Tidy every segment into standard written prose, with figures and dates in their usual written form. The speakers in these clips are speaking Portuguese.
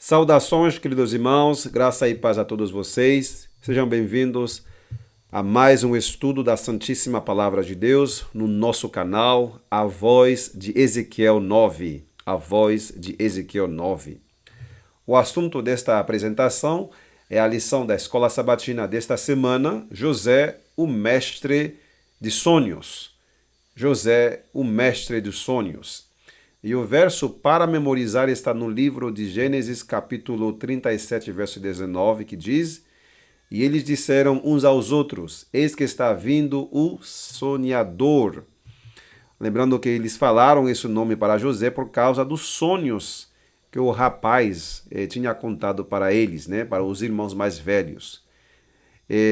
Saudações, queridos irmãos, graça e paz a todos vocês. Sejam bem-vindos a mais um estudo da Santíssima Palavra de Deus no nosso canal, A Voz de Ezequiel 9. A Voz de Ezequiel 9. O assunto desta apresentação é a lição da Escola Sabatina desta semana, José, o Mestre de Sonhos. José, o Mestre dos Sonhos. E o verso para memorizar está no livro de Gênesis, capítulo 37, verso 19, que diz: E eles disseram uns aos outros, eis que está vindo o sonhador. Lembrando que eles falaram esse nome para José por causa dos sonhos que o rapaz tinha contado para eles, né, para os irmãos mais velhos.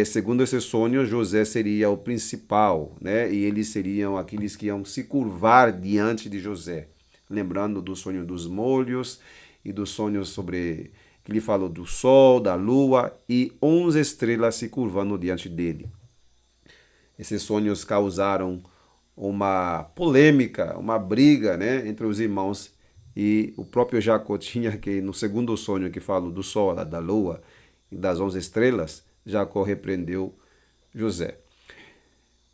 Segundo esse sonho, José seria o principal, né, e eles seriam aqueles que iam se curvar diante de José. Lembrando do sonho dos molhos e dos sonhos sobre que ele falou do sol, da lua e 11 estrelas se curvando diante dele. Esses sonhos causaram uma polêmica, uma briga, né, entre os irmãos, e o próprio Jacó tinha que, no segundo sonho que fala do sol, da lua e das 11 estrelas, Jacó repreendeu José.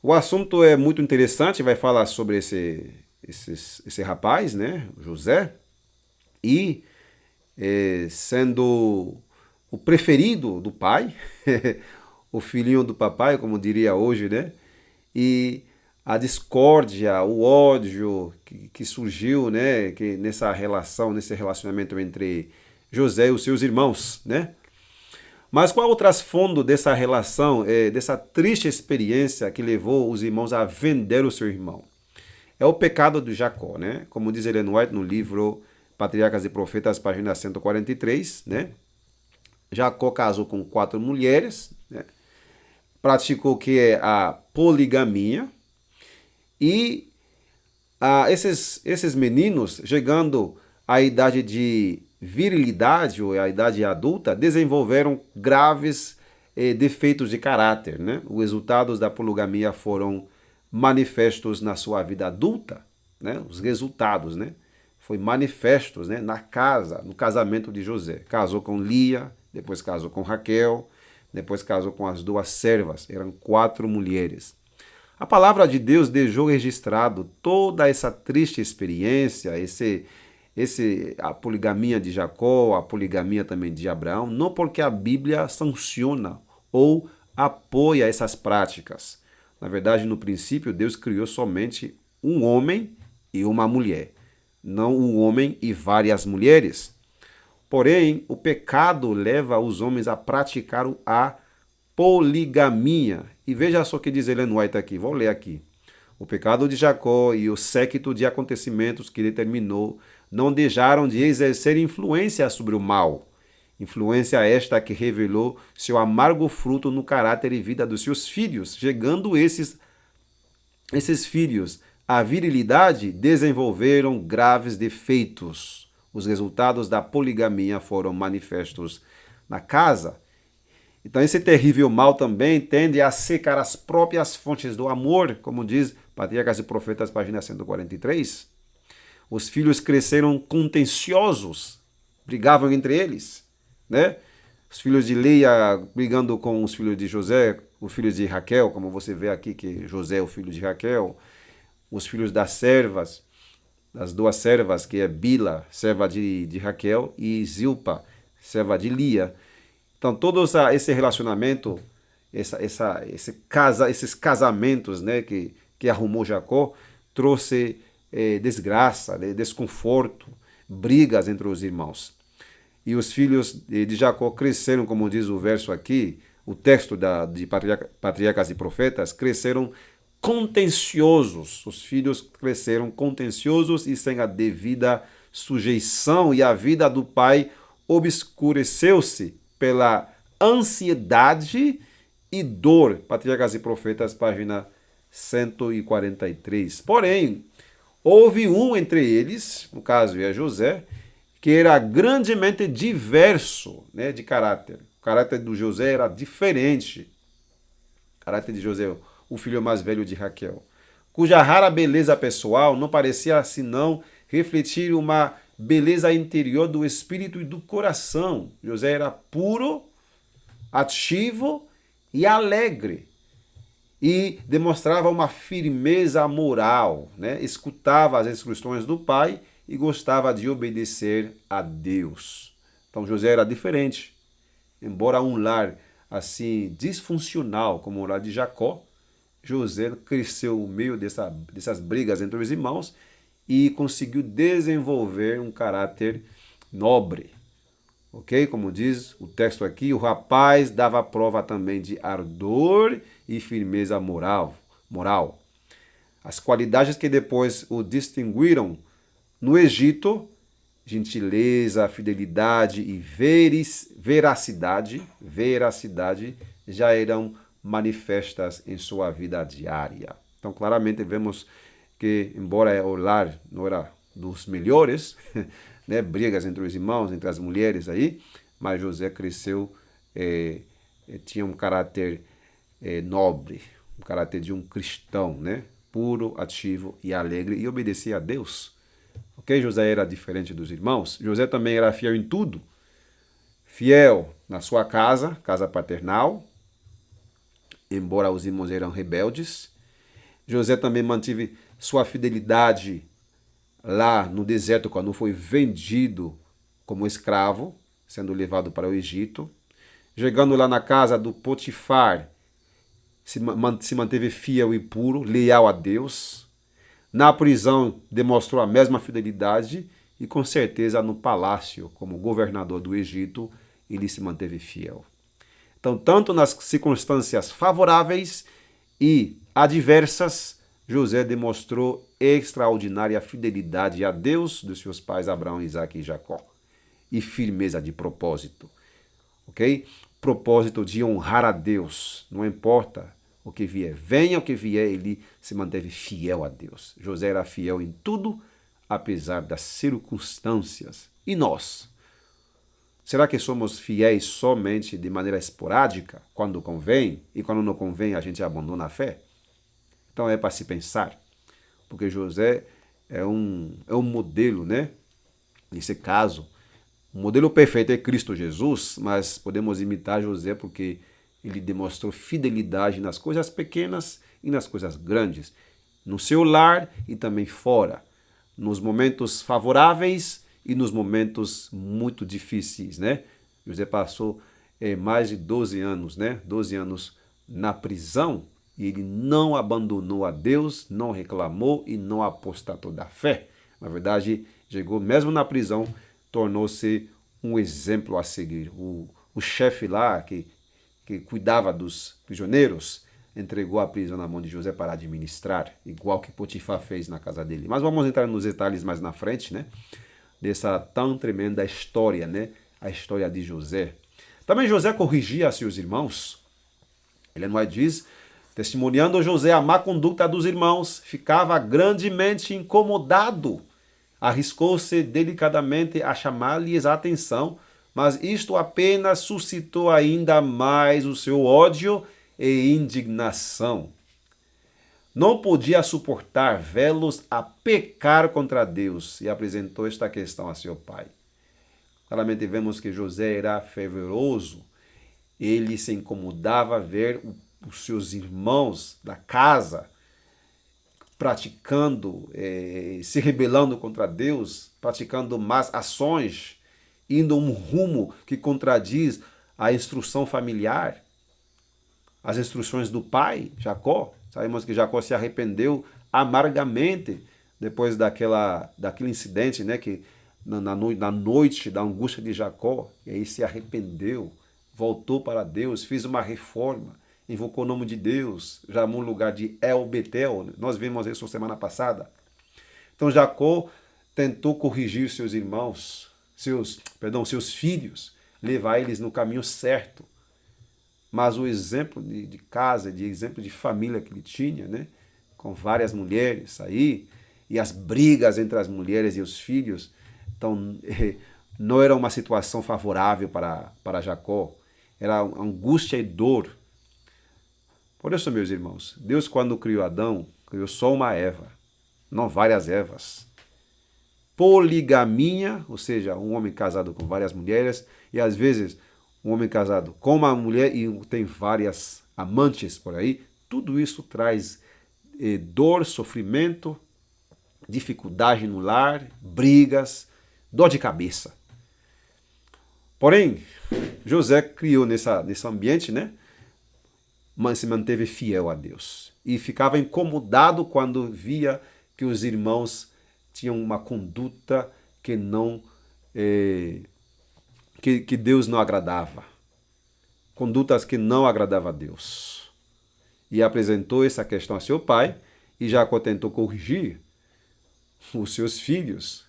O assunto é muito interessante, vai falar sobre esse rapaz, né, José, e sendo o preferido do pai, o filhinho do papai, como diria hoje, né, e a discórdia, o ódio que surgiu, né, que nessa relação, nesse relacionamento entre José e os seus irmãos, né. Mas qual é o trasfondo dessa relação, dessa triste experiência que levou os irmãos a vender o seu irmão? É o pecado de Jacó, né? Como diz Ellen White no livro Patriarcas e Profetas, página 143, né? Jacó casou com 4 mulheres, né? Praticou o que é a poligamia, e esses meninos, chegando à idade de virilidade ou à idade adulta, desenvolveram graves defeitos de caráter, né? Os resultados da poligamia foram manifestos na sua vida adulta, né? Os resultados, né? Foi manifestos, né? Na casa, no casamento de José. Casou com Lia, depois casou com Raquel, depois casou com as 2 servas. Eram 4 mulheres. A palavra de Deus deixou registrado toda essa triste experiência, a poligamia de Jacó, a poligamia também de Abraão, não porque a Bíblia sanciona ou apoia essas práticas. Na verdade, no princípio, Deus criou somente um homem e uma mulher, não um homem e várias mulheres. Porém, o pecado leva os homens a praticar a poligamia. E veja só o que diz Ellen White aqui, vou ler aqui. O pecado de Jacó e o séquito de acontecimentos que determinou não deixaram de exercer influência sobre o mal. Influência esta que revelou seu amargo fruto no caráter e vida dos seus filhos, chegando esses filhos à virilidade, desenvolveram graves defeitos. Os resultados da poligamia foram manifestos na casa. Então esse terrível mal também tende a secar as próprias fontes do amor, como diz Patriarcas e Profetas, página 143. Os filhos cresceram contenciosos, brigavam entre eles, né? Os filhos de Leia brigando com os filhos de José, os filhos de Raquel, como você vê aqui que José é o filho de Raquel, os filhos das servas, das 2 servas, que é Bila, serva de Raquel, e Zilpa, serva de Lia. Então todo esse relacionamento, esses casamentos, né, que arrumou Jacó, trouxe desgraça, desconforto, brigas entre os irmãos. E os filhos de Jacó cresceram, como diz o verso aqui, o texto de Patriarcas e Profetas, cresceram contenciosos. Os filhos cresceram contenciosos e sem a devida sujeição, e a vida do pai obscureceu-se pela ansiedade e dor. Patriarcas e Profetas, página 143. Porém, houve um entre eles, no caso é José, que era grandemente diverso, né, de caráter. O caráter do José era diferente. O caráter de José, o filho mais velho de Raquel, cuja rara beleza pessoal não parecia senão refletir uma beleza interior do espírito e do coração. José era puro, ativo e alegre. E demonstrava uma firmeza moral, né? Escutava as instruções do pai e gostava de obedecer a Deus. Então José era diferente. Embora um lar assim disfuncional como o lar de Jacó, José cresceu no meio dessas brigas entre os irmãos e conseguiu desenvolver um caráter nobre. Ok? Como diz o texto aqui, o rapaz dava prova também de ardor e firmeza moral. As qualidades que depois o distinguiram no Egito, gentileza, fidelidade e veracidade já eram manifestas em sua vida diária. Então, claramente vemos que, embora o lar não era dos melhores, né, brigas entre os irmãos, entre as mulheres aí, mas José cresceu, tinha um caráter nobre, um caráter de um cristão, né, puro, ativo e alegre, e obedecia a Deus. Ok? José era diferente dos irmãos. José também era fiel em tudo. Fiel na sua casa paternal, embora os irmãos eram rebeldes. José também manteve sua fidelidade lá no deserto, quando foi vendido como escravo, sendo levado para o Egito. Chegando lá na casa do Potifar, se manteve fiel e puro, leal a Deus. Na prisão, demonstrou a mesma fidelidade e, com certeza, no palácio, como governador do Egito, ele se manteve fiel. Então, tanto nas circunstâncias favoráveis e adversas, José demonstrou extraordinária fidelidade a Deus dos seus pais Abraão, Isaque e Jacó. E firmeza de propósito. Ok? Propósito de honrar a Deus. Não importa o que vier. Venha o que vier, ele se manteve fiel a Deus. José era fiel em tudo, apesar das circunstâncias. E nós? Será que somos fiéis somente de maneira esporádica, quando convém, e quando não convém a gente abandona a fé? Então é para se pensar, porque José é um modelo, né? Nesse caso, o modelo perfeito é Cristo Jesus, mas podemos imitar José porque ele demonstrou fidelidade nas coisas pequenas e nas coisas grandes, no seu lar e também fora, nos momentos favoráveis e nos momentos muito difíceis, né? José passou mais de 12 anos, né? 12 anos na prisão e ele não abandonou a Deus, não reclamou e não apostatou da fé. Na verdade, chegou mesmo na prisão, tornou-se um exemplo a seguir. O chefe lá, que cuidava dos prisioneiros, entregou a prisão na mão de José para administrar, igual que Potifar fez na casa dele. Mas vamos entrar nos detalhes mais na frente, né? Dessa tão tremenda história, né? A história de José. Também José corrigia seus irmãos. Ele não diz, testemunhando José a má conduta dos irmãos, ficava grandemente incomodado. Arriscou-se delicadamente a chamar-lhes a atenção, mas isto apenas suscitou ainda mais o seu ódio e indignação. Não podia suportar vê-los a pecar contra Deus e apresentou esta questão a seu pai. Claramente vemos que José era fervoroso, ele se incomodava a ver os seus irmãos da casa praticando, se rebelando contra Deus, praticando más ações, indo um rumo que contradiz a instrução familiar, as instruções do pai, Jacó. Sabemos que Jacó se arrependeu amargamente depois daquele incidente, né, que na noite da angústia de Jacó, e aí se arrependeu, voltou para Deus, fez uma reforma, invocou o nome de Deus, chamou o lugar de El Betel. Nós vimos isso semana passada. Então Jacó tentou corrigir seus irmãos, seus filhos, levar eles no caminho certo. Mas o exemplo de casa, de exemplo de família que ele tinha, né, com várias mulheres aí, e as brigas entre as mulheres e os filhos, então não era uma situação favorável para Jacó. Era angústia e dor. Por isso, meus irmãos, Deus, quando criou Adão, criou só uma Eva, não várias Evas. poligamia, ou seja, um homem casado com várias mulheres, e às vezes um homem casado com uma mulher e tem várias amantes por aí. Tudo isso traz dor, sofrimento, dificuldade no lar, brigas, dor de cabeça. Porém, José criou nesse ambiente, né? Mas se manteve fiel a Deus. E ficava incomodado quando via que os irmãos tinham uma conduta que não que Deus não agradava. Condutas que não agradavam a Deus. E apresentou essa questão a seu pai e Jacó tentou corrigir os seus filhos.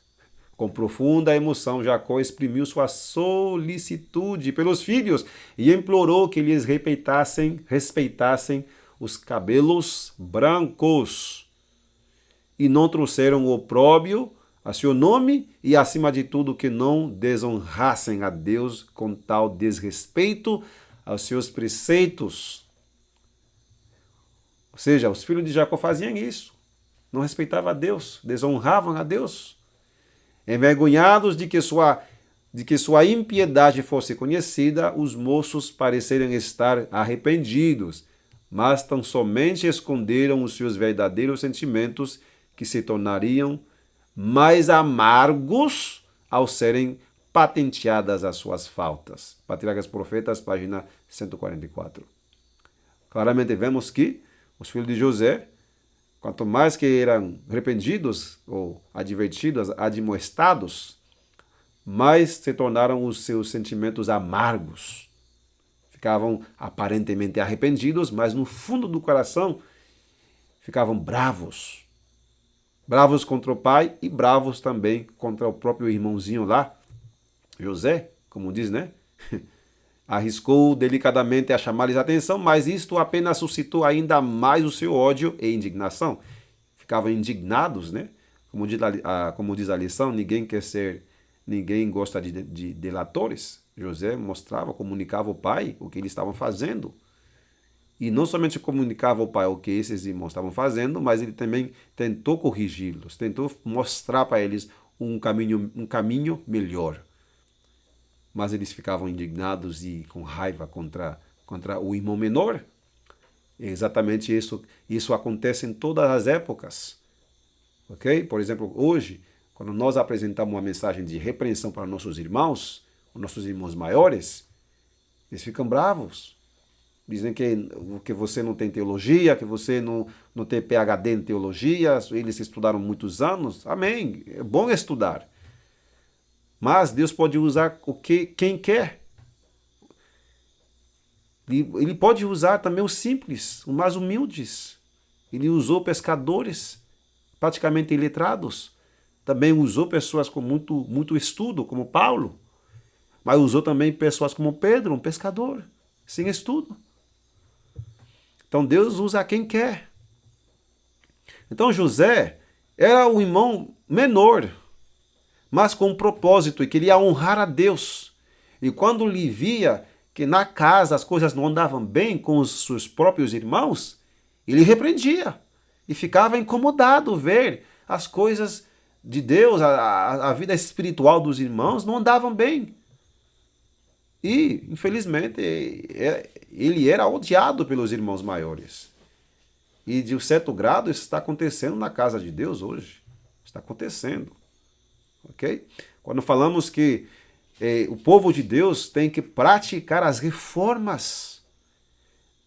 Com profunda emoção, Jacó exprimiu sua solicitude pelos filhos e implorou que eles respeitassem os cabelos brancos e não trouxeram o opróbrio a seu nome e, acima de tudo, que não desonrassem a Deus com tal desrespeito aos seus preceitos. Ou seja, os filhos de Jacó faziam isso. Não respeitavam a Deus, desonravam a Deus. Envergonhados de que sua impiedade fosse conhecida, os moços pareceram estar arrependidos, mas tão somente esconderam os seus verdadeiros sentimentos, que se tornariam mais amargos ao serem patenteadas as suas faltas. Patriarcas Profetas, página 144. Claramente vemos que os filhos de José, quanto mais que eram arrependidos ou advertidos, admoestados, mais se tornaram os seus sentimentos amargos. Ficavam aparentemente arrependidos, mas no fundo do coração ficavam bravos. Bravos contra o pai e bravos também contra o próprio irmãozinho lá, José, como diz, né? Arriscou delicadamente a chamar-lhes a atenção, mas isto apenas suscitou ainda mais o seu ódio e indignação. Ficavam indignados, né? Como diz a lição, ninguém gosta de delatores. José mostrava, comunicava ao pai o que eles estavam fazendo. E não somente comunicava ao pai o que esses irmãos estavam fazendo, mas ele também tentou corrigi-los, tentou mostrar para eles um caminho melhor. Mas eles ficavam indignados e com raiva contra o irmão menor. É exatamente isso acontece em todas as épocas. Ok? Por exemplo, hoje, quando nós apresentamos uma mensagem de repreensão para nossos irmãos maiores, eles ficam bravos. Dizem que você não tem teologia, que você não tem PhD em teologia, eles estudaram muitos anos. Amém, é bom estudar. Mas Deus pode usar quem quer. Ele pode usar também os simples, os mais humildes. Ele usou pescadores, praticamente iletrados. Também usou pessoas com muito estudo, como Paulo. Mas usou também pessoas como Pedro, um pescador, sem estudo. Então Deus usa quem quer. Então José era o irmão menor, mas com um propósito, e queria honrar a Deus. E quando lhe via que na casa as coisas não andavam bem com os seus próprios irmãos, ele repreendia. E ficava incomodado ver as coisas de Deus, a vida espiritual dos irmãos não andavam bem. E, infelizmente, ele era odiado pelos irmãos maiores. E, de um certo grado, isso está acontecendo na casa de Deus hoje. Está acontecendo. Ok? Quando falamos que o povo de Deus tem que praticar as reformas,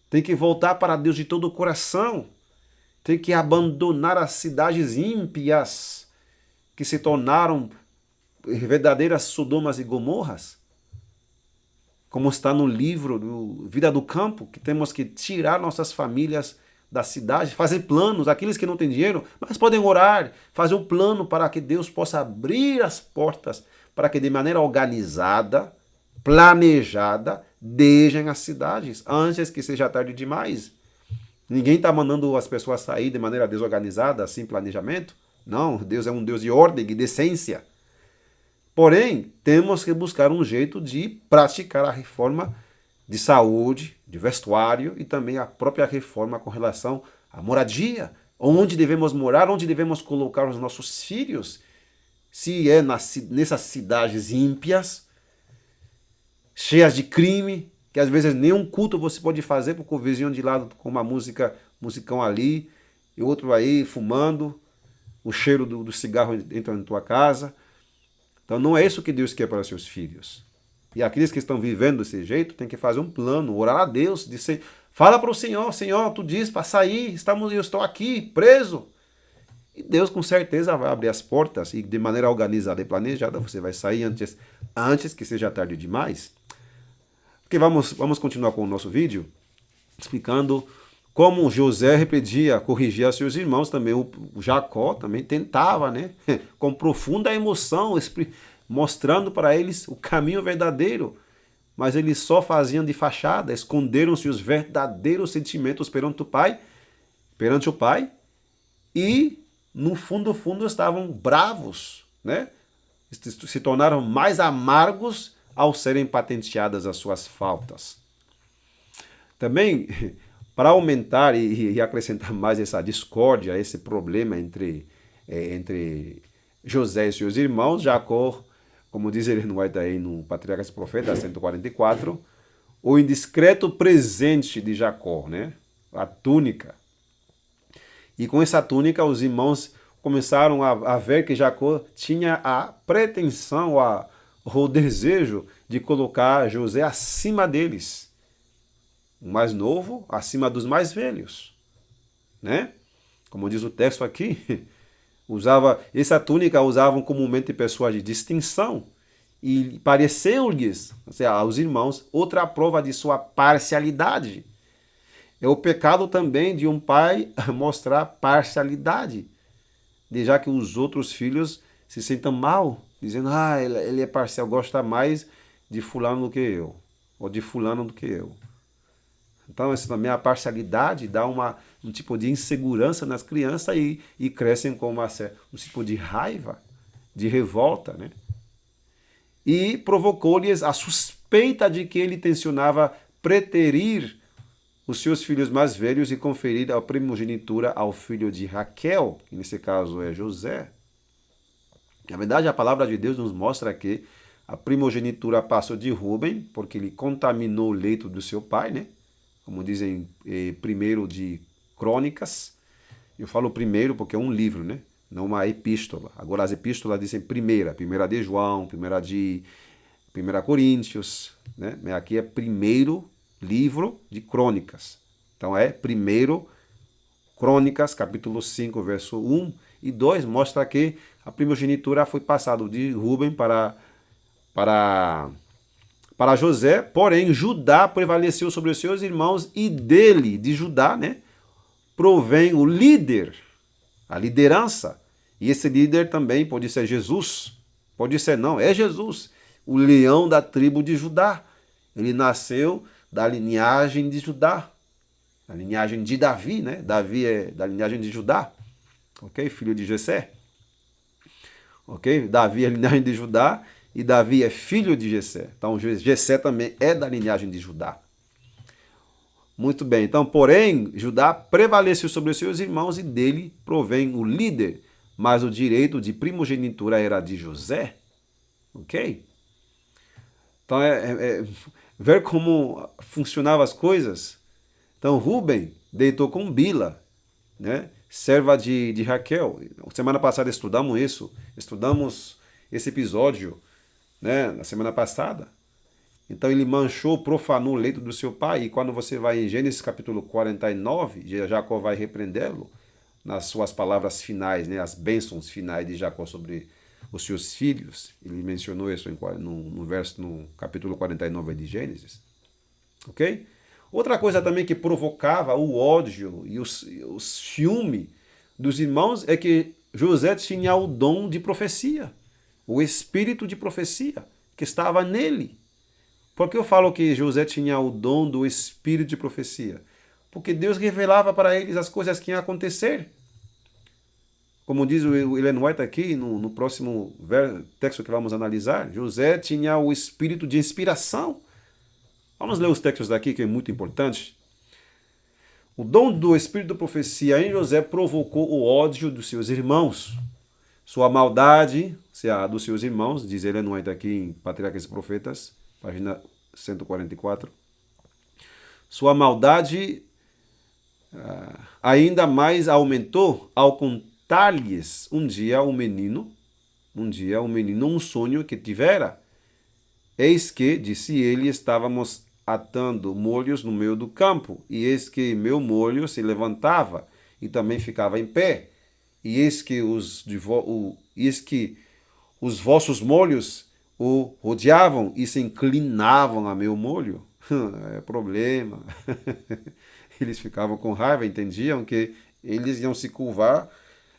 tem que voltar para Deus de todo o coração, tem que abandonar as cidades ímpias que se tornaram verdadeiras Sodomas e Gomorras, como está no livro do Vida do Campo, que temos que tirar nossas famílias da cidade, fazer planos, aqueles que não têm dinheiro, mas podem orar, fazer um plano para que Deus possa abrir as portas, para que de maneira organizada, planejada, deixem as cidades, antes que seja tarde demais. Ninguém está mandando as pessoas sair de maneira desorganizada, sem planejamento. Não, Deus é um Deus de ordem e decência. Porém, temos que buscar um jeito de praticar a reforma de saúde, de vestuário e também a própria reforma com relação à moradia. Onde devemos morar, onde devemos colocar os nossos filhos. se é nessas cidades ímpias, cheias de crime, que às vezes nenhum culto você pode fazer, porque o vizinho de lado com uma musicão ali, e outro aí fumando, o cheiro do cigarro entra na tua casa. Então não é isso que Deus quer para os seus filhos. E aqueles que estão vivendo desse jeito tem que fazer um plano, orar a Deus, dizer, fala para o Senhor, Senhor, tu diz para sair, eu estou aqui, preso. E Deus com certeza vai abrir as portas e de maneira organizada e planejada você vai sair antes que seja tarde demais. Porque vamos continuar com o nosso vídeo, explicando como José repreendia, corrigia seus irmãos também. O Jacó também tentava, né? Com profunda emoção, mostrando para eles o caminho verdadeiro. Mas eles só faziam de fachada, esconderam-se os verdadeiros sentimentos perante o pai, e no fundo estavam bravos, né? Se tornaram mais amargos ao serem patenteadas as suas faltas. Também, para aumentar e acrescentar mais essa discórdia, esse problema entre José e seus irmãos, Jacó, como diz ele no Patriarcas e Profetas 144, o indiscreto presente de Jacó, né? A túnica. E com essa túnica, os irmãos começaram a ver que Jacó tinha a pretensão, o desejo de colocar José acima deles. O mais novo acima dos mais velhos, né? Como diz o texto aqui, essa túnica usavam comumente pessoas de distinção e pareciam-lhes, aos irmãos, outra prova de sua parcialidade. É o pecado também de um pai mostrar parcialidade, já que os outros filhos se sentam mal, dizendo, ele é parcial, gosta mais de fulano do que eu, ou de fulano do que eu. Então, isso também, a parcialidade dá um tipo de insegurança nas crianças e crescem com um tipo de raiva, de revolta, né? E provocou-lhes a suspeita de que ele intencionava preterir os seus filhos mais velhos e conferir a primogenitura ao filho de Raquel, que nesse caso é José. Na verdade, a palavra de Deus nos mostra que a primogenitura passou de Rúben, porque ele contaminou o leito do seu pai, né? Como dizem primeiro de Crônicas. Eu falo primeiro porque é um livro, né? Não uma epístola. Agora as epístolas dizem primeira de João, primeira Coríntios, né? Mas aqui é primeiro livro de Crônicas. Então é primeiro Crônicas, capítulo 5, verso 1 e 2, mostra que a primogenitura foi passada de Rúben para José, porém Judá prevaleceu sobre os seus irmãos e dele, de Judá, né, provém o líder, a liderança. E esse líder também pode ser Jesus, pode ser não, é Jesus, o leão da tribo de Judá. Ele nasceu da linhagem de Judá, da linhagem de Davi, né? Davi é da linhagem de Judá, ok? Filho de Jessé, ok? Davi é a linhagem de Judá e Davi é filho de Jessé. Então Jessé também é da linhagem de Judá. Muito bem, então, porém, Judá prevaleceu sobre os seus irmãos e dele provém o líder, mas o direito de primogenitura era de José, ok? Então, ver como funcionavam as coisas. Então, Rúben deitou com Bila, né? Serva de Raquel. Semana passada estudamos esse episódio, né? Na semana passada. Então, ele manchou, profanou o leito do seu pai. E quando você vai em Gênesis capítulo 49, Jacó vai repreendê-lo nas suas palavras finais, né? As bênçãos finais de Jacó sobre os seus filhos. Ele mencionou isso no capítulo 49 de Gênesis. Ok? Outra coisa também que provocava o ódio e o ciúme dos irmãos é que José tinha o dom de profecia, o espírito de profecia que estava nele. Por que eu falo que José tinha o dom do espírito de profecia? Porque Deus revelava para eles as coisas que iam acontecer. Como diz o Ellen White aqui, no próximo texto que vamos analisar, José tinha o espírito de inspiração. Vamos ler os textos daqui, que é muito importante. O dom do espírito de profecia em José provocou o ódio dos seus irmãos. Sua maldade, dos seus irmãos, diz Ellen White aqui em Patriarcas e Profetas, página 144. Sua maldade ainda mais aumentou ao contar-lhes um dia um menino um sonho que tivera. Eis que, disse ele, estávamos atando molhos no meio do campo, e eis que meu molho se levantava e também ficava em pé, e eis que os vossos molhos o rodeavam e se inclinavam a meu molho. É problema. Eles ficavam com raiva, entendiam que eles iam se curvar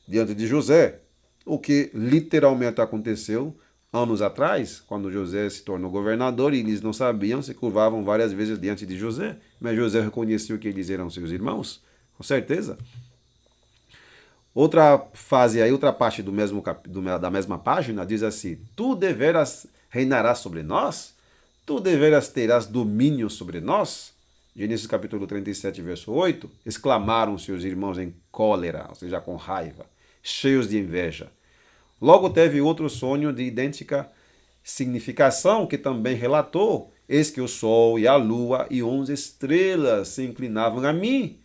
diante de José, o que literalmente aconteceu anos atrás, quando José se tornou governador e eles não sabiam, se curvavam várias vezes diante de José, mas José reconheceu que eles eram seus irmãos, com certeza. Outra fase aí, outra parte da mesma página diz assim: tu deveras reinarás sobre nós? Tu deveras terás domínio sobre nós? Gênesis capítulo 37, verso 8, exclamaram seus irmãos em cólera, ou seja, com raiva, cheios de inveja. Logo teve outro sonho de idêntica significação, que também relatou: eis que o sol e a lua e 11 estrelas se inclinavam a mim.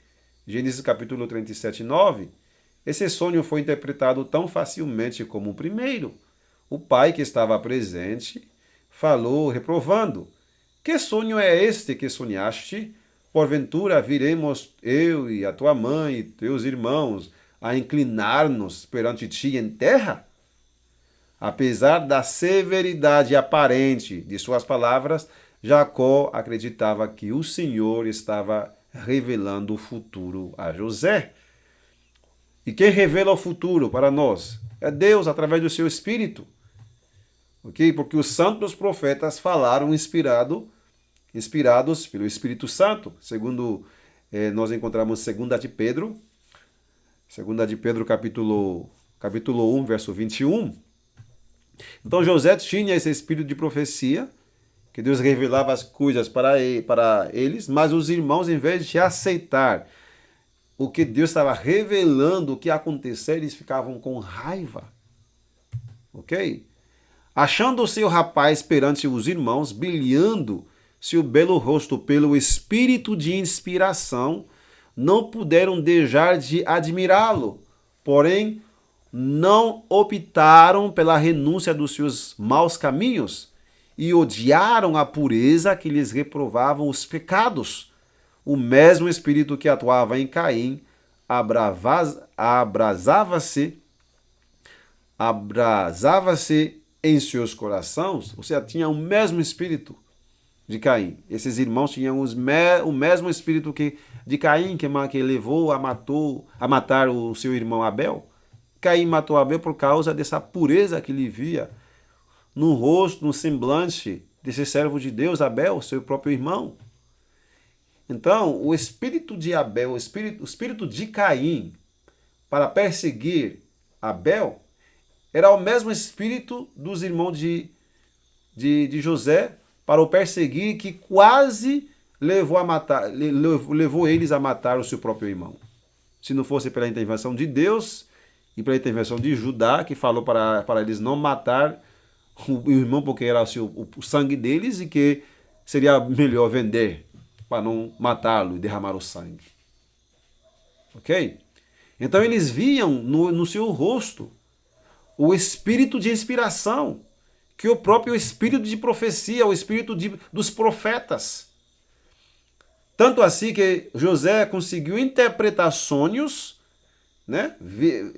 Gênesis capítulo 37, 9. Esse sonho foi interpretado tão facilmente como o primeiro. O pai, que estava presente, falou, reprovando: que sonho é este que sonhaste? Porventura viremos eu e a tua mãe e teus irmãos a inclinar-nos perante ti em terra? Apesar da severidade aparente de suas palavras, Jacó acreditava que o Senhor estava revelando o futuro a José. E quem revela o futuro para nós? É Deus, através do seu Espírito. Ok? Porque os santos profetas falaram inspirados pelo Espírito Santo. Segundo nós encontramos 2 de Pedro, capítulo 1, verso 21. Então José tinha esse espírito de profecia, que Deus revelava as coisas para eles, mas os irmãos, em vez de aceitar o que Deus estava revelando, o que ia acontecer, eles ficavam com raiva. Ok? Achando-se o rapaz perante os irmãos, brilhando seu belo rosto pelo espírito de inspiração, não puderam deixar de admirá-lo. Porém, não optaram pela renúncia dos seus maus caminhos e odiaram a pureza que lhes reprovavam os pecados. O mesmo espírito que atuava em Caim abrasava-se em seus corações, ou seja, tinha o mesmo espírito de Caim. Esses irmãos tinham o mesmo espírito de Caim, que levou a matar o seu irmão Abel. Caim matou Abel por causa dessa pureza que ele via no rosto, no semblante desse servo de Deus, Abel, seu próprio irmão. Então, o espírito de Abel, o espírito de Caim, para perseguir Abel, era o mesmo espírito dos irmãos de José para o perseguir, que quase levou eles a matar o seu próprio irmão. Se não fosse pela intervenção de Deus e pela intervenção de Judá, que falou para eles não matar o irmão, porque era o sangue deles, e que seria melhor vender para não matá-lo e derramar o sangue. Ok? Então eles viam no seu rosto o espírito de inspiração, que o próprio espírito de profecia, o espírito dos profetas. Tanto assim que José conseguiu interpretar sonhos, né? Ver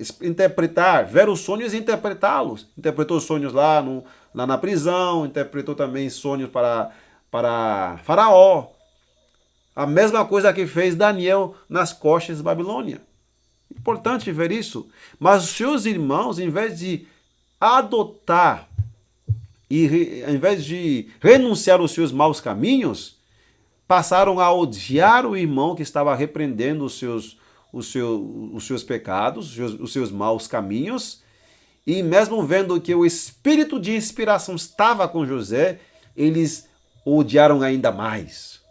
os sonhos e interpretá-los. Interpretou sonhos lá na prisão, interpretou também sonhos para Faraó. A mesma coisa que fez Daniel nas costas de Babilônia. Importante ver isso. Mas os seus irmãos, em vez de adotar em vez de renunciar aos seus maus caminhos, passaram a odiar o irmão que estava repreendendo os seus pecados, os seus maus caminhos, e mesmo vendo que o espírito de inspiração estava com José, eles o odiaram ainda mais.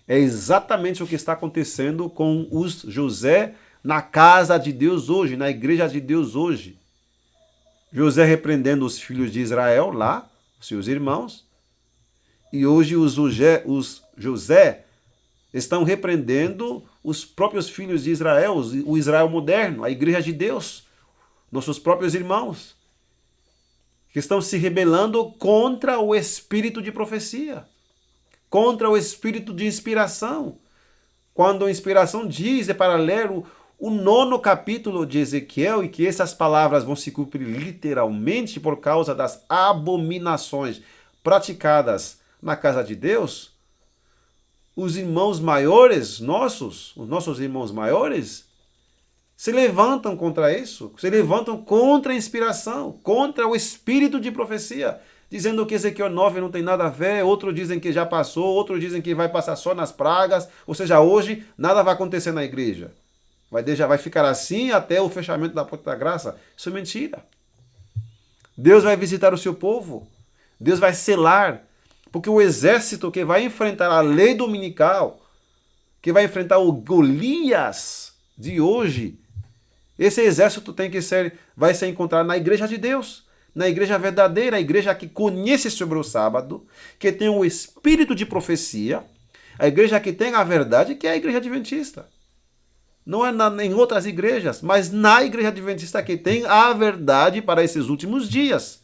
É exatamente o que está acontecendo com os José na casa de Deus hoje, na igreja de Deus hoje. José repreendendo os filhos de Israel lá, seus irmãos, e hoje os José estão repreendendo os próprios filhos de Israel, o Israel moderno, a igreja de Deus, nossos próprios irmãos, que estão se rebelando contra o espírito de profecia, contra o espírito de inspiração. Quando a inspiração diz, é para ler o 9º capítulo de Ezequiel, e que essas palavras vão se cumprir literalmente por causa das abominações praticadas na casa de Deus, os irmãos maiores os nossos irmãos maiores, se levantam contra isso, se levantam contra a inspiração, contra o espírito de profecia, dizendo que Ezequiel 9 não tem nada a ver, outros dizem que já passou, outros dizem que vai passar só nas pragas, ou seja, hoje nada vai acontecer na igreja. Vai ficar assim até o fechamento da porta da graça. Isso é mentira. Deus vai visitar o seu povo, Deus vai selar, porque o exército que vai enfrentar a lei dominical, que vai enfrentar o Golias de hoje, esse exército vai ser encontrado na igreja de Deus, na igreja verdadeira, a igreja que conhece sobre o sábado, que tem o espírito de profecia, a igreja que tem a verdade, que é a igreja adventista. Não é em outras igrejas, mas na igreja adventista que tem a verdade para esses últimos dias.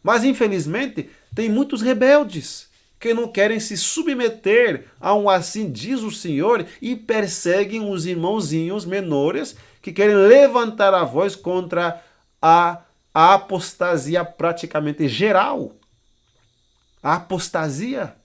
Mas, infelizmente, tem muitos rebeldes que não querem se submeter a um assim diz o Senhor e perseguem os irmãozinhos menores que querem levantar a voz contra a apostasia praticamente geral. A apostasia.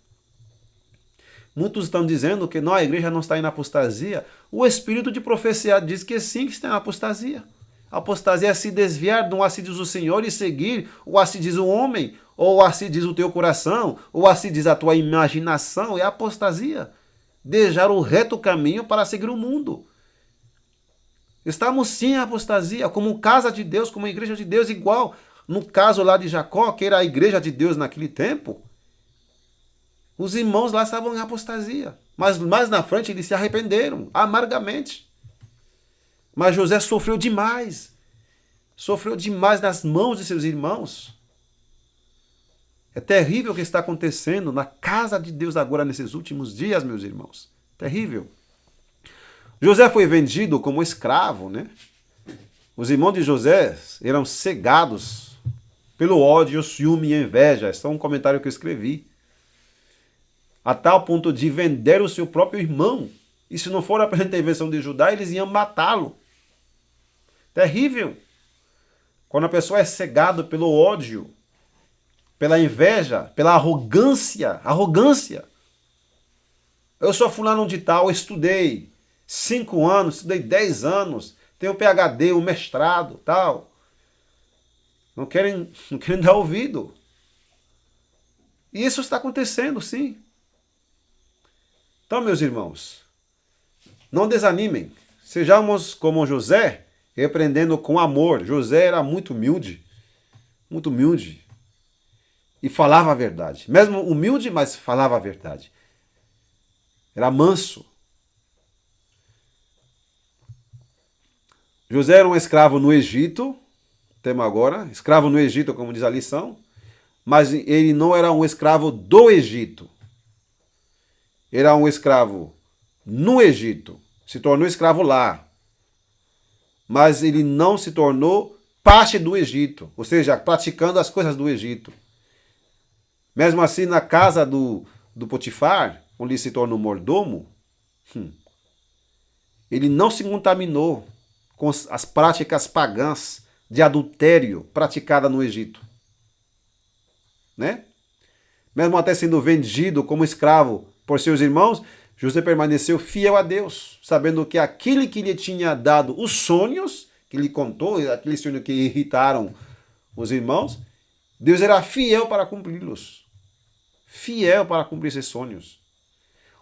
Muitos estão dizendo que não, a igreja não está em apostasia. O espírito de profecia diz que sim, que está em apostasia. A apostasia é se desviar de um assim diz o Senhor e seguir o assim diz o homem, ou assim diz o teu coração, ou assim diz a tua imaginação. É apostasia. Deixar o reto caminho para seguir o mundo. Estamos sim em apostasia, como casa de Deus, como igreja de Deus, igual no caso lá de Jacó, que era a igreja de Deus naquele tempo. Os irmãos lá estavam em apostasia. Mas mais na frente eles se arrependeram amargamente. Mas José sofreu demais. Sofreu demais nas mãos de seus irmãos. É terrível o que está acontecendo na casa de Deus agora nesses últimos dias, meus irmãos. Terrível. José foi vendido como escravo, né? Os irmãos de José eram cegados pelo ódio, ciúme e inveja. Esse é um comentário que eu escrevi. A tal ponto de vender o seu próprio irmão. E se não for a intervenção de Judá, eles iam matá-lo. Terrível. Quando a pessoa é cegada pelo ódio, pela inveja, pela arrogância. Arrogância. Eu sou fulano de tal, estudei 5 anos, estudei 10 anos, tenho PhD, um mestrado, tal. Não querem dar ouvido. E isso está acontecendo, sim. Então, meus irmãos, não desanimem. Sejamos como José, repreendendo com amor. José era muito humilde. Muito humilde. E falava a verdade. Mesmo humilde, mas falava a verdade. Era manso. José era um escravo no Egito. Tema agora. Escravo no Egito, como diz a lição. Mas ele não era um escravo do Egito. Era um escravo no Egito. Se tornou escravo lá. Mas ele não se tornou parte do Egito. Ou seja, praticando as coisas do Egito. Mesmo assim, na casa do Potifar, onde ele se tornou mordomo, ele não se contaminou com as práticas pagãs de adultério praticada no Egito. Né? Mesmo até sendo vendido como escravo por seus irmãos, José permaneceu fiel a Deus, sabendo que aquele que lhe tinha dado os sonhos, que lhe contou, aqueles sonhos que irritaram os irmãos, Deus era fiel para cumpri-los. Fiel para cumprir esses sonhos.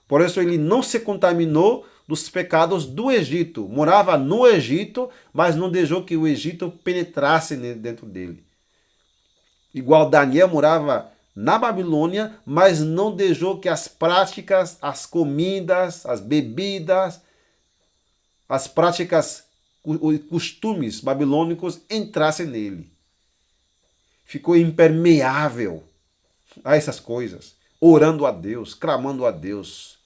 Por isso ele não se contaminou dos pecados do Egito. Morava no Egito, mas não deixou que o Egito penetrasse dentro dele. Igual Daniel morava na Babilônia, mas não deixou que as práticas, as comidas, as bebidas, as práticas, os costumes babilônicos entrassem nele. ficou impermeável a essas coisas, orando a Deus, clamando a Deus.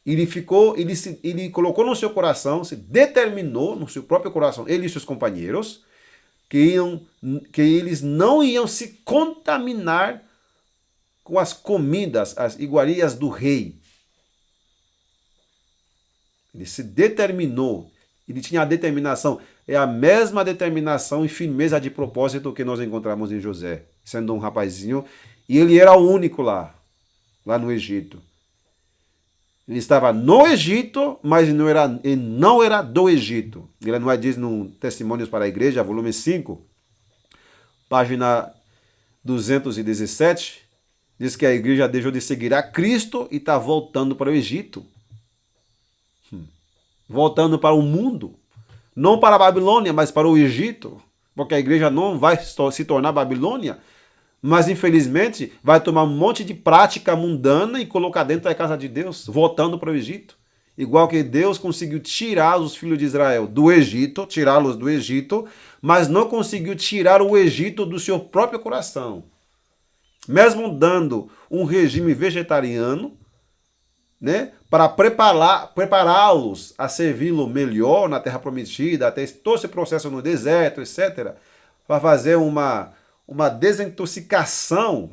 Ele colocou no seu coração, se determinou no seu próprio coração, ele e seus companheiros, que eles não iam se contaminar com as comidas, as iguarias do rei. Ele se determinou, ele tinha a determinação, é a mesma determinação e firmeza de propósito que nós encontramos em José, sendo um rapazinho, e ele era o único lá no Egito. Ele estava no Egito, mas ele não era do Egito. Ele não é diz no Testemunhos para a Igreja, volume 5, página 217, diz que a igreja deixou de seguir a Cristo e está voltando para o Egito. Voltando para o mundo. Não para a Babilônia, mas para o Egito. Porque a igreja não vai se tornar Babilônia, mas infelizmente vai tomar um monte de prática mundana e colocar dentro da casa de Deus, voltando para o Egito. Igual que Deus conseguiu tirar os filhos de Israel do Egito, tirá-los do Egito, mas não conseguiu tirar o Egito do seu próprio coração. Mesmo dando um regime vegetariano, né, para prepará-los a servi-lo melhor na Terra Prometida, até todo esse processo no deserto, etc., para fazer uma desintoxicação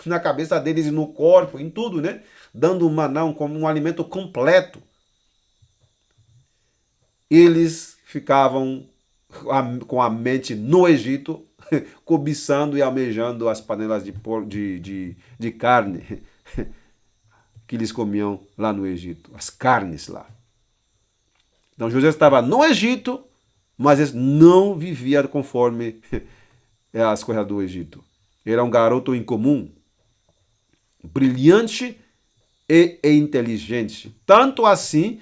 na cabeça deles e no corpo, em tudo, né? Dando o maná como um alimento completo. Eles ficavam com a mente no Egito, cobiçando e almejando as panelas de carne que eles comiam lá no Egito, as carnes lá. Então José estava no Egito, mas ele não vivia conforme as coisas do Egito. Era um garoto incomum, brilhante e inteligente. Tanto assim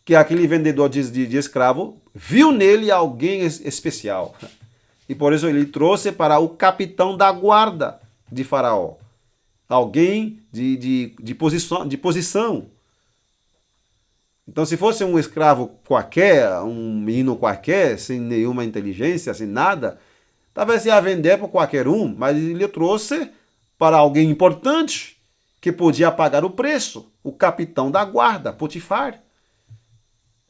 que aquele vendedor de escravo viu nele alguém especial. E por isso ele trouxe para o capitão da guarda de Faraó. Alguém de posição. Então, se fosse um escravo qualquer, um menino qualquer, sem nenhuma inteligência, sem nada, talvez ia vender para qualquer um, mas ele trouxe para alguém importante que podia pagar o preço, o capitão da guarda, Potifar.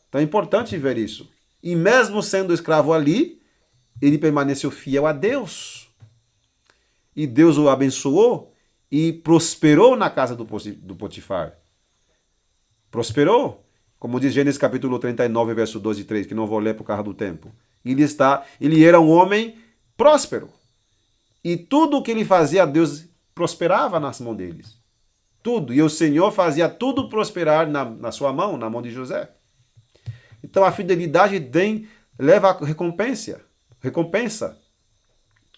Então é importante ver isso. E mesmo sendo escravo ali, ele permaneceu fiel a Deus. E Deus o abençoou e prosperou na casa do Potifar. Prosperou. Como diz Gênesis capítulo 39, verso 12 e 3, que não vou ler por causa do tempo. Ele era um homem próspero. E tudo o que ele fazia, Deus prosperava nas mãos deles. Tudo. E o Senhor fazia tudo prosperar na sua mão, na mão de José. Então a fidelidade leva a recompensa.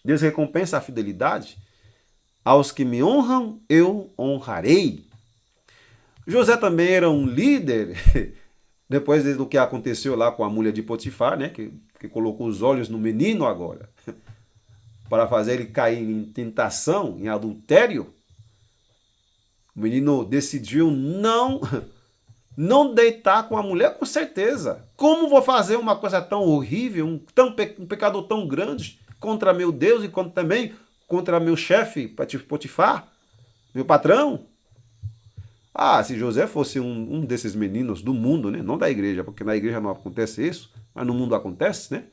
Deus recompensa a fidelidade. Aos que me honram, eu honrarei. José também era um líder, depois do que aconteceu lá com a mulher de Potifar, né, que colocou os olhos no menino agora, para fazer ele cair em tentação, em adultério. O menino decidiu não deitar com a mulher, com certeza. Como vou fazer uma coisa tão horrível, um pecado tão grande contra meu Deus e também contra meu chefe, Potifar, meu patrão? Se José fosse um desses meninos do mundo, né? Não da igreja, porque na igreja não acontece isso, mas no mundo acontece, né?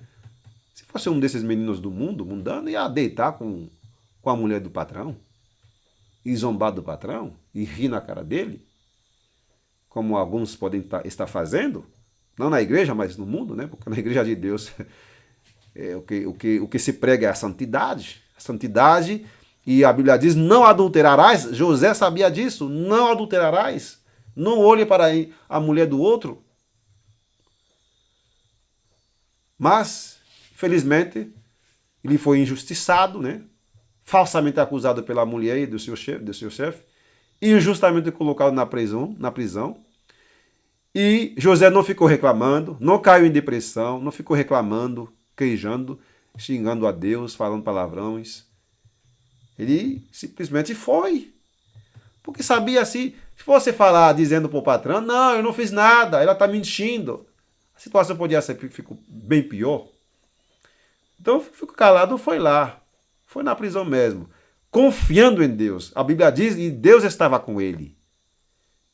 Se fosse um desses meninos do mundo, mundano, ia deitar com a mulher do patrão, e zombar do patrão, e rir na cara dele, como alguns podem estar fazendo, não na igreja, mas no mundo, né? Porque na igreja de Deus o que se prega é a santidade. A santidade, e a Bíblia diz, não adulterarás. José sabia disso, não adulterarás. Não olhe para a mulher do outro. Mas, felizmente, ele foi injustiçado, né? Falsamente acusado pela mulher e do seu chefe, injustamente colocado na prisão. E José não ficou reclamando, não caiu em depressão, não ficou reclamando, queijando, xingando a Deus, falando palavrões. Ele simplesmente foi. Porque sabia, se fosse falar dizendo para o patrão, não, eu não fiz nada, ela está mentindo, a situação podia ser bem pior. Então ficou calado, foi lá. Foi na prisão mesmo, confiando em Deus. A Bíblia diz que Deus estava com ele.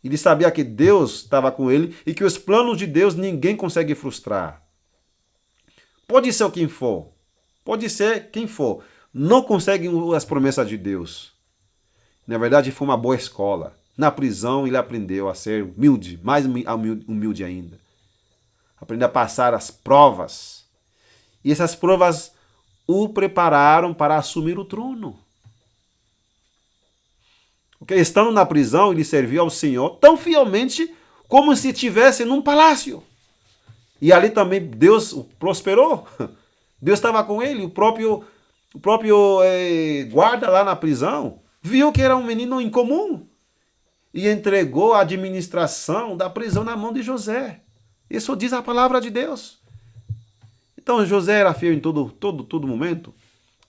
Ele sabia que Deus estava com ele e que os planos de Deus ninguém consegue frustrar. Pode ser quem for. Pode ser quem for. Não consegue as promessas de Deus. Na verdade, foi uma boa escola. Na prisão, ele aprendeu a ser humilde, mais humilde ainda. Aprendeu a passar as provas. E essas provas o prepararam para assumir o trono. Porque estando na prisão, ele serviu ao Senhor tão fielmente como se estivesse num palácio. E ali também Deus o prosperou. Deus estava com ele. O próprio guarda lá na prisão viu que era um menino incomum e entregou a administração da prisão na mão de José. Isso diz a palavra de Deus. Então José era fiel em todo momento.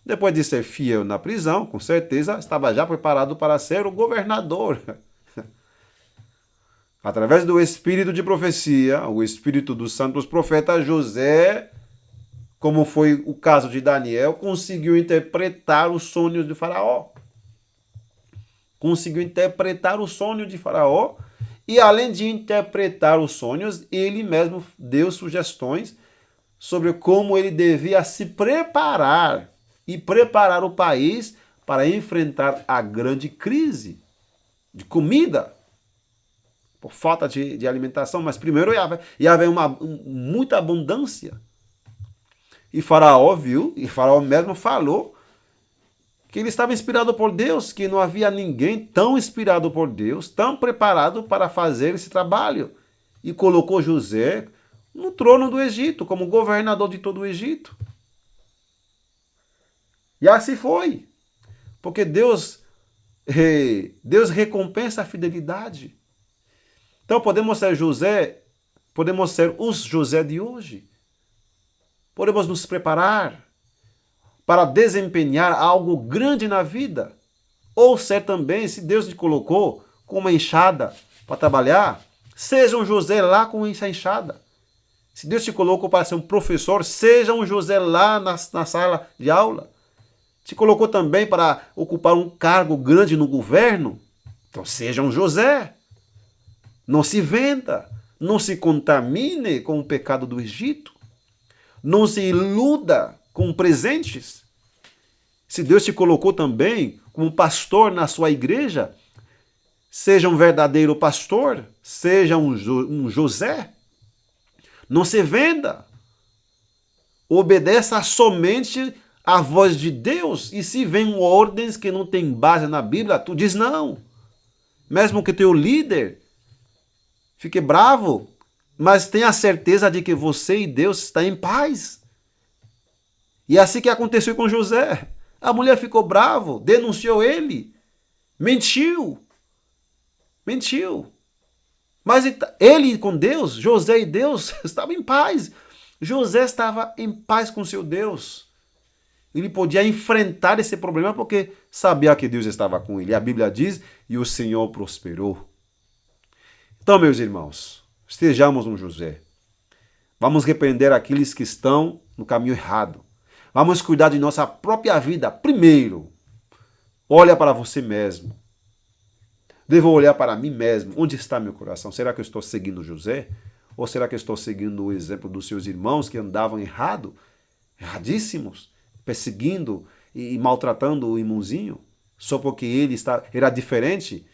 Depois de ser fiel na prisão, com certeza, estava já preparado para ser o governador. Através do espírito de profecia, o espírito dos santos profetas, José, como foi o caso de Daniel, conseguiu interpretar os sonhos de Faraó. Conseguiu interpretar o sonho de Faraó e, além de interpretar os sonhos, ele mesmo deu sugestões sobre como ele devia se preparar e preparar o país para enfrentar a grande crise de comida, por falta de alimentação. Mas primeiro ia haver muita abundância. E Faraó viu, e Faraó mesmo falou, que ele estava inspirado por Deus, que não havia ninguém tão inspirado por Deus, tão preparado para fazer esse trabalho. E colocou José no trono do Egito, como governador de todo o Egito. E assim foi. Porque Deus recompensa a fidelidade. Então podemos ser José, podemos ser os José de hoje. Podemos nos preparar para desempenhar algo grande na vida. Ou ser também, se Deus te colocou com uma enxada para trabalhar, seja um José lá com essa enxada. Se Deus te colocou para ser um professor, seja um José lá na sala de aula. Te colocou também para ocupar um cargo grande no governo, então seja um José. Não se venda, não se contamine com o pecado do Egito. Não se iluda com presentes. Se Deus te colocou também como pastor na sua igreja, seja um verdadeiro pastor, seja um José. Não se venda. Obedeça somente a voz de Deus. E se vem ordens que não tem base na Bíblia, tu diz não. Mesmo que teu líder fique bravo, mas tenha certeza de que você e Deus estão em paz. E é assim que aconteceu com José. A mulher ficou brava, denunciou ele, mentiu. Mas ele com Deus, José e Deus, estavam em paz. José estava em paz com seu Deus. Ele podia enfrentar esse problema porque sabia que Deus estava com ele. A Bíblia diz, e o Senhor prosperou. Então, meus irmãos, estejamos um José. Vamos repreender aqueles que estão no caminho errado. Vamos cuidar de nossa própria vida primeiro. Olha para você mesmo. Devo olhar para mim mesmo. Onde está meu coração? Será que eu estou seguindo José? Ou será que eu estou seguindo o exemplo dos seus irmãos que andavam erradíssimos, perseguindo e maltratando o irmãozinho? Só porque ele era diferente?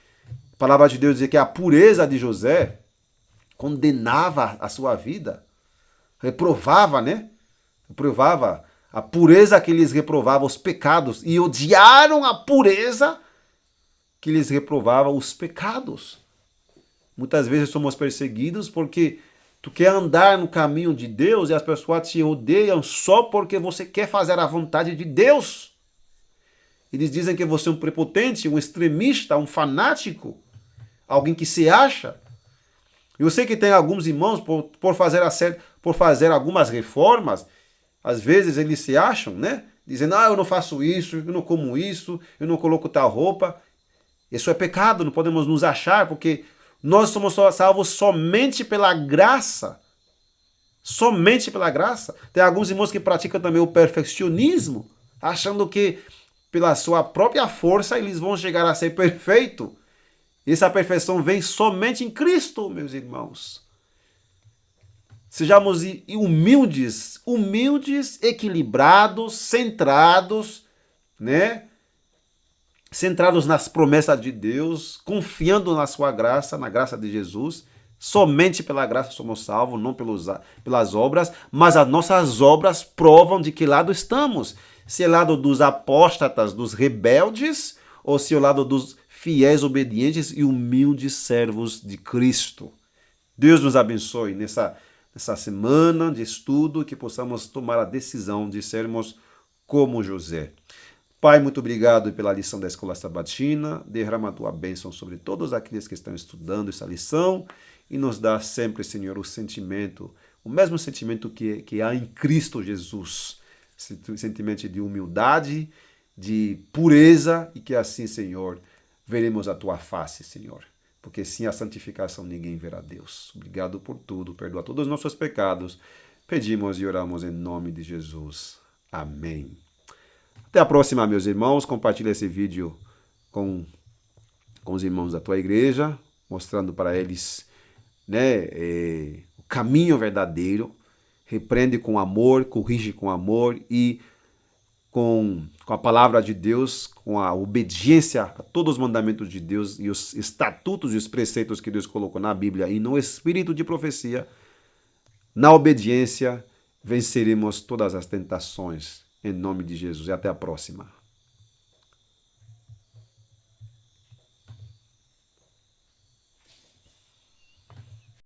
A palavra de Deus diz que a pureza de José condenava a sua vida. Reprovava, né? Reprovava a pureza que lhes reprovava os pecados. E odiaram a pureza que lhes reprovava os pecados. Muitas vezes somos perseguidos porque tu quer andar no caminho de Deus e as pessoas te odeiam só porque você quer fazer a vontade de Deus. Eles dizem que você é um prepotente, um extremista, um fanático, alguém que se acha. Eu sei que tem alguns irmãos, por fazer algumas reformas, às vezes eles se acham, né? Dizendo, eu não faço isso, eu não como isso, eu não coloco tal roupa. Isso é pecado, não podemos nos achar, porque nós somos salvos somente pela graça. Somente pela graça. Tem alguns irmãos que praticam também o perfeccionismo, achando que pela sua própria força, eles vão chegar a ser perfeitos. Essa perfeição vem somente em Cristo, meus irmãos. Sejamos humildes, equilibrados, centrados, né? Centrados nas promessas de Deus, confiando na sua graça, na graça de Jesus. Somente pela graça somos salvos, não pelas obras, mas as nossas obras provam de que lado estamos. Se é lado dos apóstatas, dos rebeldes, ou se é o lado dos fiéis, obedientes e humildes servos de Cristo. Deus nos abençoe nessa semana de estudo, que possamos tomar a decisão de sermos como José. Pai, muito obrigado pela lição da Escola Sabatina. Derrama a tua bênção sobre todos aqueles que estão estudando essa lição e nos dá sempre, Senhor, o mesmo sentimento que há em Cristo Jesus. Sentimento de humildade, de pureza, e que assim, Senhor, veremos a tua face, Senhor. Porque sem a santificação ninguém verá Deus. Obrigado por tudo, perdoa todos os nossos pecados. Pedimos e oramos em nome de Jesus. Amém. Até a próxima, meus irmãos. Compartilhe esse vídeo com os irmãos da tua igreja, mostrando para eles, né, o caminho verdadeiro. Repreende com amor, corrige com amor e com a palavra de Deus, com a obediência a todos os mandamentos de Deus e os estatutos e os preceitos que Deus colocou na Bíblia e no espírito de profecia. Na obediência, venceremos todas as tentações. Em nome de Jesus. E até a próxima.